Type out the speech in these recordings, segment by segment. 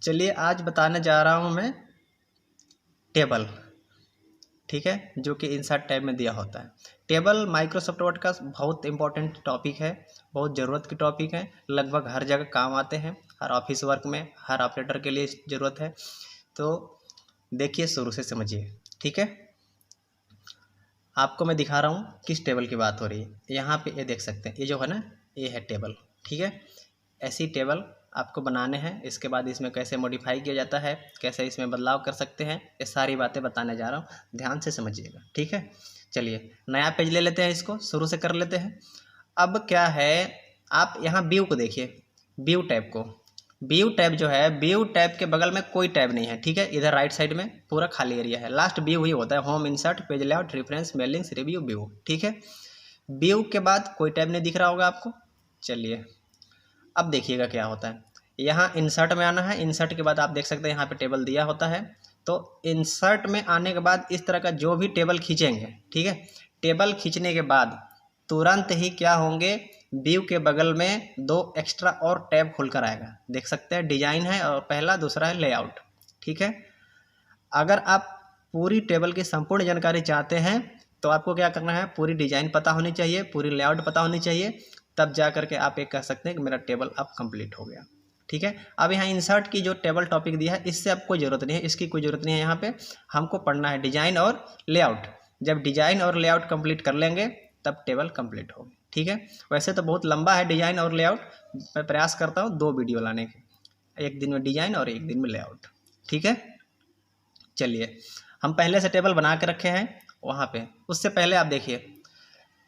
चलिए आज बताने जा रहा हूँ मैं टेबल, ठीक है, जो कि इंसर्ट टैब में दिया होता है। टेबल माइक्रोसॉफ्ट वर्ड का बहुत इंपॉर्टेंट टॉपिक है, बहुत ज़रूरत की टॉपिक है, लगभग हर जगह काम आते हैं, हर ऑफिस वर्क में, हर ऑपरेटर के लिए ज़रूरत है। तो देखिए शुरू से समझिए, ठीक है। आपको मैं दिखा रहा हूँ किस टेबल की बात हो रही है। यहाँ पे ये देख सकते हैं, ये जो है ना, ये है टेबल, ठीक है। ऐसी टेबल आपको बनाने हैं। इसके बाद इसमें कैसे मॉडिफाई किया जाता है, कैसे इसमें बदलाव कर सकते हैं, ये सारी बातें बताने जा रहा हूँ, ध्यान से समझिएगा, ठीक है। चलिए नया पेज ले लेते हैं, इसको शुरू से कर लेते हैं। अब क्या है, आप यहाँ व्यू को देखिए, व्यू टैब को। व्यू टैब जो है, व्यू टैब के बगल में कोई टैब नहीं है, ठीक है। इधर राइट साइड में पूरा खाली एरिया है, लास्ट व्यू ही होता है, home, insert, page layout, references, mailings, review, view, ठीक है। व्यू के बाद कोई टैब नहीं दिख रहा होगा आपको। चलिए अब देखिएगा क्या होता है। यहाँ इंसर्ट में आना है, इंसर्ट के बाद आप देख सकते हैं यहाँ पे टेबल दिया होता है। तो इंसर्ट में आने के बाद इस तरह का जो भी टेबल खींचेंगे, ठीक है, टेबल खींचने के बाद तुरंत ही क्या होंगे, व्यू के बगल में दो एक्स्ट्रा और टैब खुलकर आएगा, देख सकते हैं। डिजाइन है और पहला, दूसरा है लेआउट, ठीक है। अगर आप पूरी टेबल की संपूर्ण जानकारी चाहते हैं तो आपको क्या करना है, पूरी डिजाइन पता होनी चाहिए, पूरी लेआउट पता होनी चाहिए, तब जा करके आप ये कह सकते हैं कि मेरा टेबल अब कंप्लीट हो गया, ठीक है। अब यहाँ इंसर्ट की जो टेबल टॉपिक दिया है, इससे आपको ज़रूरत नहीं है, इसकी कोई ज़रूरत नहीं है। यहाँ पे हमको पढ़ना है डिजाइन और लेआउट। जब डिजाइन और लेआउट कंप्लीट कर लेंगे तब टेबल कंप्लीट होगी, ठीक है। वैसे तो बहुत लंबा है डिजाइन और लेआउट, मैं प्रयास करता हूँ 2 वीडियो लाने के, एक दिन में डिजाइन और एक दिन में लेआउट, ठीक है। चलिए हम पहले से टेबल बना के रखे हैं वहाँ पे। उससे पहले आप देखिए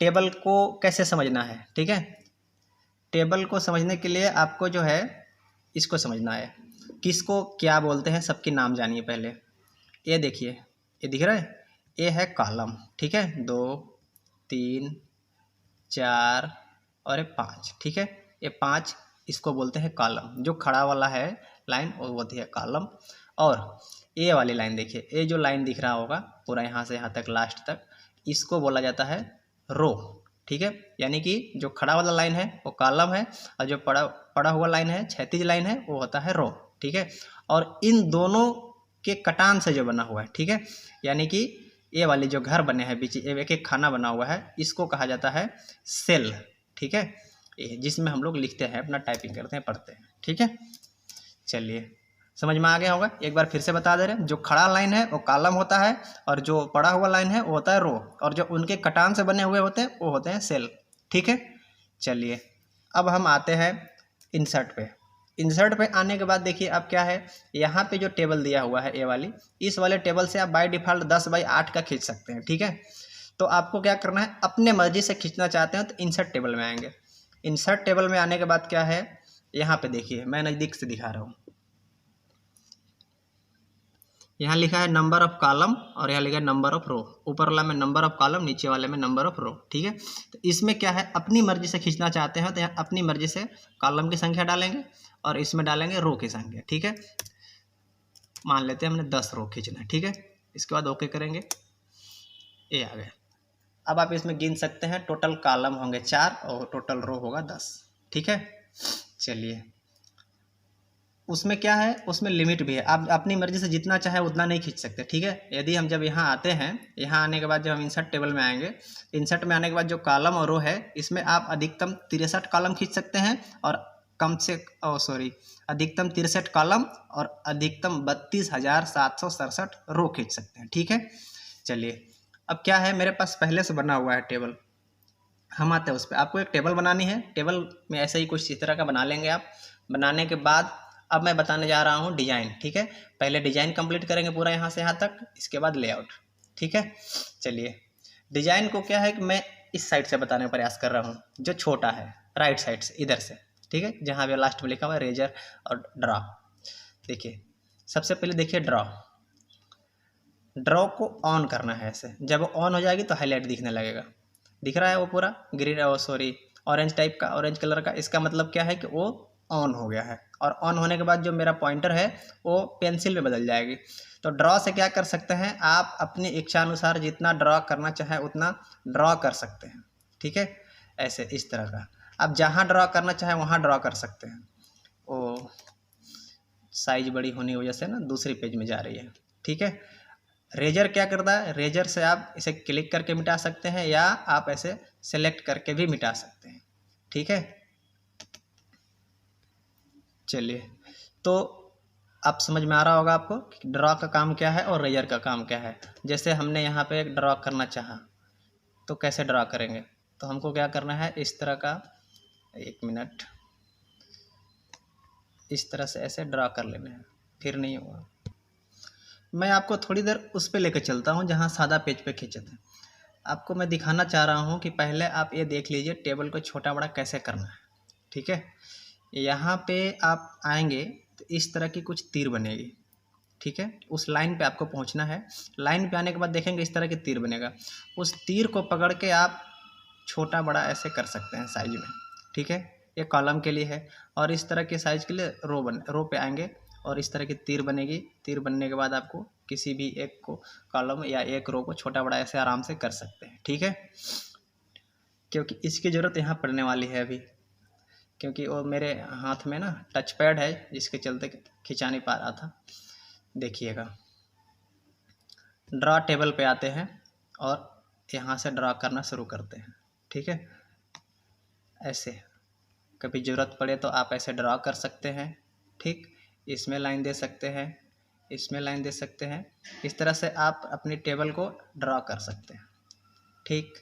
टेबल को कैसे समझना है, ठीक है। टेबल को समझने के लिए आपको जो है इसको समझना है, किसको क्या बोलते हैं, सबके नाम जानिए पहले। ये देखिए, ये दिख रहा है, ये है कॉलम, ठीक है, 2 3 4 और ये 5, ठीक है। ये 5 इसको बोलते हैं कॉलम। जो खड़ा वाला है लाइन वो होती है कॉलम। और ये वाली लाइन देखिए, ये जो लाइन दिख रहा होगा पूरा यहाँ से यहाँ तक लास्ट तक, इसको बोला जाता है रो, ठीक है। यानी कि जो खड़ा वाला लाइन है वो कॉलम है, और जो पड़ा हुआ लाइन है, क्षैतिज लाइन है, वो होता है रो, ठीक है। और इन दोनों के कटान से जो बना हुआ है, ठीक है, यानी कि ये वाले जो घर बने हैं बीच एक एक खाना बना हुआ है, इसको कहा जाता है सेल, ठीक है। ये जिसमें हम लोग लिखते हैं, अपना टाइपिंग करते हैं, पढ़ते हैं, ठीक है। चलिए समझ में आ गया होगा। एक बार फिर से बता दे रहे हैं, जो खड़ा लाइन है वो कॉलम होता है, और जो पड़ा हुआ लाइन है वो होता है रो, और जो उनके कटान से बने हुए होते हैं वो होते हैं सेल, ठीक है। चलिए अब हम आते हैं इंसर्ट पे। इंसर्ट पे आने के बाद देखिए अब क्या है, यहाँ पे जो टेबल दिया हुआ है ये वाली, इस वाले टेबल से आप बाय डिफ़ॉल्ट 10/8 का खींच सकते हैं, ठीक है। तो आपको क्या करना है, अपने मर्जी से खींचना चाहते हैं तो इंसर्ट टेबल में आएंगे। इंसर्ट टेबल में आने के बाद क्या है, यहाँ पे देखिए, मैं नज़दीक से दिखा रहा हूँ। यहाँ लिखा है नंबर ऑफ कॉलम और यहाँ लिखा है नंबर ऑफ रो। ऊपर वाला में नंबर ऑफ कॉलम, नीचे वाले में नंबर ऑफ रो, ठीक है। तो इसमें क्या है, अपनी मर्जी से खींचना चाहते हैं तो यहाँ अपनी मर्जी से कॉलम की संख्या डालेंगे और इसमें डालेंगे रो की संख्या, ठीक है। मान लेते हैं हमने 10 रो खींचना है, ठीक है। इसके बाद ओके करेंगे, ये आ गया। अब आप इसमें गिन सकते हैं, टोटल कॉलम होंगे 4 और टोटल रो होगा 10, ठीक है। चलिए उसमें क्या है, उसमें लिमिट भी है, आप अपनी मर्जी से जितना चाहे उतना नहीं खींच सकते, ठीक है। यदि हम जब यहाँ आते हैं, यहाँ आने के बाद जब हम इंसर्ट टेबल में आएंगे, इंसर्ट में आने के बाद जो कॉलम और रो है, इसमें आप अधिकतम 63 कॉलम खींच सकते हैं, और अधिकतम 63 कॉलम और अधिकतम 32,767 रो खींच सकते हैं, ठीक है। चलिए अब क्या है, मेरे पास पहले से बना हुआ है टेबल, हम आते हैं उस पर। आपको एक टेबल बनानी है, टेबल में ऐसे ही कुछ इस तरह का बना लेंगे आप। बनाने के बाद अब मैं बताने जा रहा हूँ डिजाइन, ठीक है। पहले डिजाइन कंप्लीट करेंगे पूरा यहाँ से यहाँ तक, इसके बाद लेआउट, ठीक है। चलिए डिजाइन को क्या है कि मैं इस साइड से बताने का प्रयास कर रहा हूँ, जो छोटा है राइट साइड से, इधर से, ठीक है, जहाँ पे लास्ट में लिखा हुआ है रेजर और ड्रॉ। देखिए सबसे पहले देखिए ड्रॉ को ऑन करना है ऐसे, जब ऑन हो जाएगी तो हाईलाइट दिखने लगेगा। दिख रहा है वो पूरा ग्रीन, ऑरेंज टाइप का, ऑरेंज कलर का, इसका मतलब क्या है कि वो ऑन हो गया है। और ऑन होने के बाद जो मेरा पॉइंटर है वो पेंसिल में बदल जाएगी। तो ड्रॉ से क्या कर सकते हैं, आप अपनी इच्छा अनुसार जितना ड्रॉ करना चाहें उतना ड्रॉ कर सकते हैं, ठीक है। ऐसे इस तरह का आप जहाँ ड्रॉ करना चाहें वहाँ ड्रॉ कर सकते हैं। ओ साइज बड़ी होने की वजह से ना दूसरी पेज में जा रही है। ठीक है, रेजर क्या करता है, रेजर से आप इसे क्लिक करके मिटा सकते हैं या आप ऐसे सेलेक्ट करके भी मिटा सकते हैं। ठीक है, चलिए, तो आप समझ में आ रहा होगा आपको कि ड्रॉ का काम क्या है और रेजर का काम क्या है। जैसे हमने यहाँ पे एक ड्रॉ करना चाहा तो कैसे ड्रॉ करेंगे, तो हमको क्या करना है, इस तरह का, एक मिनट, इस तरह से ऐसे ड्रॉ कर लेना है, फिर नहीं होगा। मैं आपको थोड़ी देर उस पे लेकर चलता हूँ जहाँ सादा पेज पे खींचे थे। आपको मैं दिखाना चाह रहा हूँ कि पहले आप ये देख लीजिए टेबल को छोटा बड़ा कैसे करना है। ठीक है, यहाँ पे आप आएंगे तो इस तरह की कुछ तीर बनेगी। ठीक है, उस लाइन पे आपको पहुँचना है। लाइन पे आने के बाद देखेंगे इस तरह की तीर बनेगा, उस तीर को पकड़ के आप छोटा बड़ा ऐसे कर सकते हैं साइज में। ठीक है, ये कॉलम के लिए है, और इस तरह के साइज के लिए रो पे आएंगे और इस तरह की तीर बनेगी। तीर बनने के बाद आपको किसी भी एक को कॉलम या एक रो को छोटा बड़ा ऐसे आराम से कर सकते हैं। ठीक है, क्योंकि इसकी ज़रूरत यहाँ पड़ने वाली है अभी, क्योंकि वो मेरे हाथ में ना टच पैड है जिसके चलते खिंचा नहीं पा रहा था। देखिएगा, ड्रॉ टेबल पे आते हैं और यहाँ से ड्रॉ करना शुरू करते हैं। ठीक है, ऐसे कभी ज़रूरत पड़े तो आप ऐसे ड्रॉ कर सकते हैं। ठीक, इसमें लाइन दे सकते हैं, इसमें लाइन दे सकते हैं। इस तरह से आप अपनी टेबल को ड्रॉ कर सकते हैं। ठीक,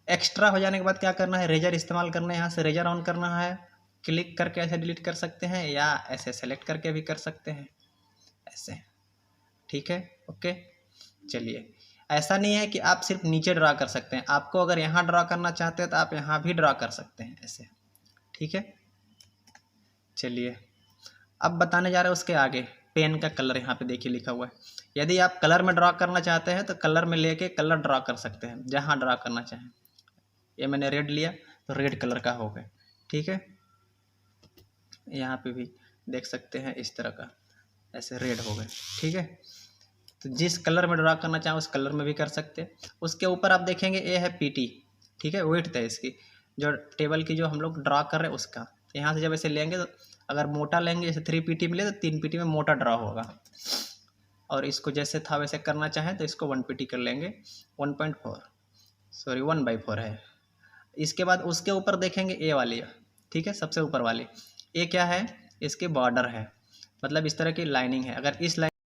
एक्स्ट्रा हो जाने के बाद क्या करना है, रेजर इस्तेमाल करना है। यहाँ से रेजर ऑन करना है, क्लिक करके ऐसे डिलीट कर सकते हैं या ऐसे सेलेक्ट करके भी कर सकते हैं, ऐसे। ठीक है, ओके। चलिए, ऐसा नहीं है कि आप सिर्फ नीचे ड्रा कर सकते हैं, आपको अगर यहाँ ड्रा करना चाहते हैं तो आप यहाँ भी ड्रा कर सकते हैं, ऐसे। ठीक है, चलिए, अब बताने जा रहे हैं उसके आगे। पेन का कलर यहाँ पे देखिए लिखा हुआ है। यदि आप कलर में ड्रा करना चाहते हैं तो कलर में लेके कलर ड्रा कर सकते हैं जहाँ ड्रा करना चाहें। ये मैंने रेड लिया तो रेड कलर का हो गया। ठीक है, यहाँ पे भी देख सकते हैं इस तरह का, ऐसे रेड हो गए। ठीक है, तो जिस कलर में ड्रा करना चाहें उस कलर में भी कर सकते हैं। उसके ऊपर आप देखेंगे ये है पीटी। ठीक है, वेट है इसकी, जो टेबल की जो हम लोग ड्रा कर रहे हैं उसका। तो यहाँ से जब ऐसे लेंगे तो अगर मोटा लेंगे, जैसे 3 पीटी मिले तो 3 पीटी में मोटा ड्रा होगा, और इसको जैसे था वैसे करना चाहें तो इसको 1 पीटी कर लेंगे। 1.4 सॉरी 1/4 है। इसके बाद उसके ऊपर देखेंगे ए वाली, ठीक है, सबसे ऊपर वाली। ये क्या है, इसके बॉर्डर है, मतलब इस तरह की लाइनिंग है। अगर इस लाइन